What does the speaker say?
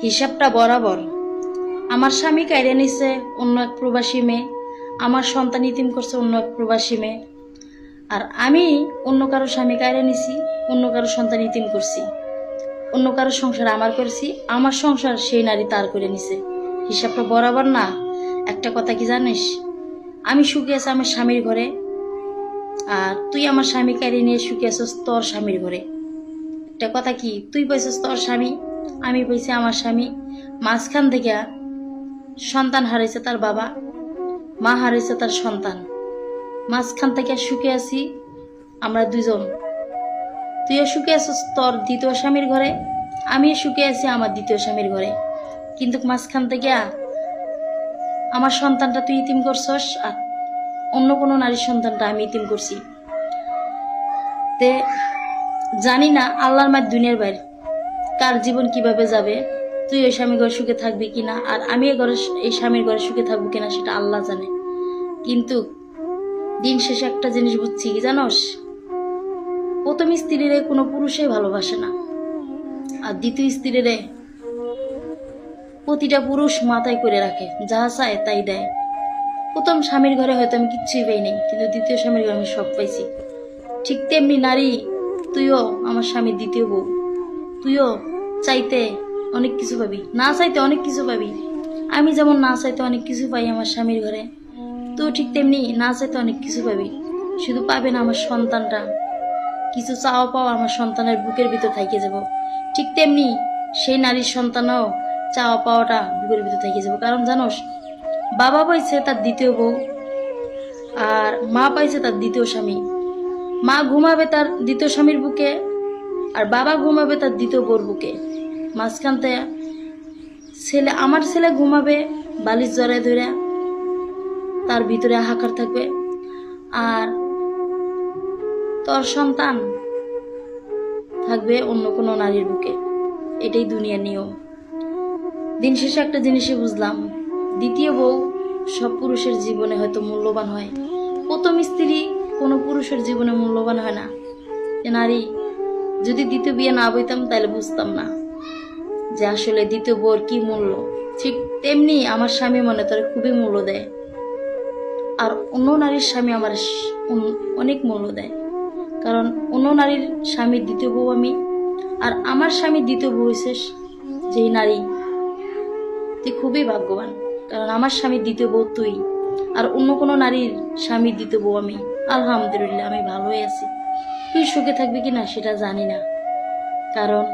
হিসাবটা বরাবর। আমার স্বামী কাইরে নিছে অন্য এক প্রবাসী মেয়ে, আমার সন্তান ইতিম করছে অন্য এক প্রবাসী মেয়ে, আর আমি অন্য কারো স্বামী কাইরে নিছি, অন্য কারো সন্তান ইতিম করছি, অন্য কারো সংসার আমার করছি, আমার সংসার সেই নারী তার করে নিছে। হিসাবটা বরাবর না। একটা কথা কি জানিস, আমি সুখে আছি আমার স্বামীর ঘরে, আর তুই আমার স্বামী কাইরে নিয়ে সুখে আছিস তোর স্বামীর ঘরে। একটা কথা কি, তুই পাইছিস তোর স্বামী, আমি পাইছি আমার স্বামী। মাঝখান থেকে সন্তান হারাইছে তার বাবা, মা হারাইছে তার সন্তান, মাঝখান থেকে সুখে আছি আমরা দুজন। তুইও সুখে আছিস তোর দ্বিতীয় স্বামীর ঘরে, আমিও সুখে আছি আমার দ্বিতীয় স্বামীর ঘরে। কিন্তু মাঝখান থেকে আমার সন্তানটা তুই ইতিম করছস, আর অন্য কোনো নারীর সন্তানটা আমি ইতিম করছি। তে জানি না আল্লাহর মায়ের দুনিয়ার বাইরে কার জীবন কিভাবে যাবে, তুই ওই স্বামীর ঘরে সুখে থাকবি কিনা, আর আমি এই স্বামীর ঘরে সুখে থাকবো কিনা সেটা আল্লাহ জানে। কিন্তু দিন শেষে একটা জিনিস বুঝছি কি জানোস, প্রথম স্ত্রীরে কোনো পুরুষই ভালোবাসে না, আর দ্বিতীয় স্ত্রীরে প্রতিটা পুরুষ মাথায় করে রাখে, যা চায় তাই দেয়। প্রথম স্বামীর ঘরে হয়তো আমি কিচ্ছুই পাইনি, কিন্তু দ্বিতীয় স্বামীর ঘরে আমি সব পাইছি। ঠিক তেমনি নারী, তুইও আমার স্বামীর দ্বিতীয় বউ, তুইও চাইতে অনেক কিছু পাবি, না চাইতে অনেক কিছু পাবি। আমি যেমন না চাইতে অনেক কিছু পাই আমার স্বামীর ঘরে, তুই ঠিক তেমনি না চাইতে অনেক কিছু পাবি। শুধু পাবে না আমার সন্তানটা, কিছু চাওয়া পাওয়া আমার সন্তানের বুকের ভিতর থাইকে যাব। ঠিক তেমনি সেই নারীর সন্তানও চাওয়া পাওয়াটা বুকের ভিতর থাইকে যাব। কারণ জানোস, বাবা পাইছে তার দ্বিতীয় বউ, আর মা পাইছে তার দ্বিতীয় স্বামী। মা ঘুমাবে তার দ্বিতীয় স্বামীর বুকে, আর বাবা ঘুমাবে তার দ্বিতীয় বউর বুকে। মাঝখানতে আমার ছেলে ঘুমাবে বালিশ জড়ায় ধরে, তার ভিতরে হাহাকার থাকবে, আর তোর সন্তান থাকবে অন্য কোনো নারীর বুকে। এটাই দুনিয়ার নিয়ম। দিন শেষে একটা জিনিসই বুঝলাম, দ্বিতীয় বউ সব পুরুষের জীবনে হয়তো মূল্যবান হয়, প্রথম স্ত্রী কোনো পুরুষের জীবনে মূল্যবান হয় না। নারী, যদি দ্বিতীয় বিয়ে না বইতাম তাহলে বুঝতাম না যে আসলে দ্বিতীয় বউর কি মূল্য। ঠিক তেমনি আমার স্বামী মনে তোর খুবই মূল্য দেয়, আর অন্য নারীর স্বামী আমার অনেক মূল্য দেয়। কারণ অন্য নারীর স্বামীর দ্বিতীয় বউ আমি, আর আমার স্বামীর দ্বিতীয় বউ হয়েছে যেই নারী, তুই খুবই ভাগ্যবান। কারণ আমার স্বামীর দ্বিতীয় বউ তুই, আর অন্য কোনো নারীর স্বামীর দ্বিতীয় বউ আমি। আলহামদুলিল্লাহ আমি ভালোই আছি। তুই সুখে থাকবি কিনা সেটা জানি না, কারণ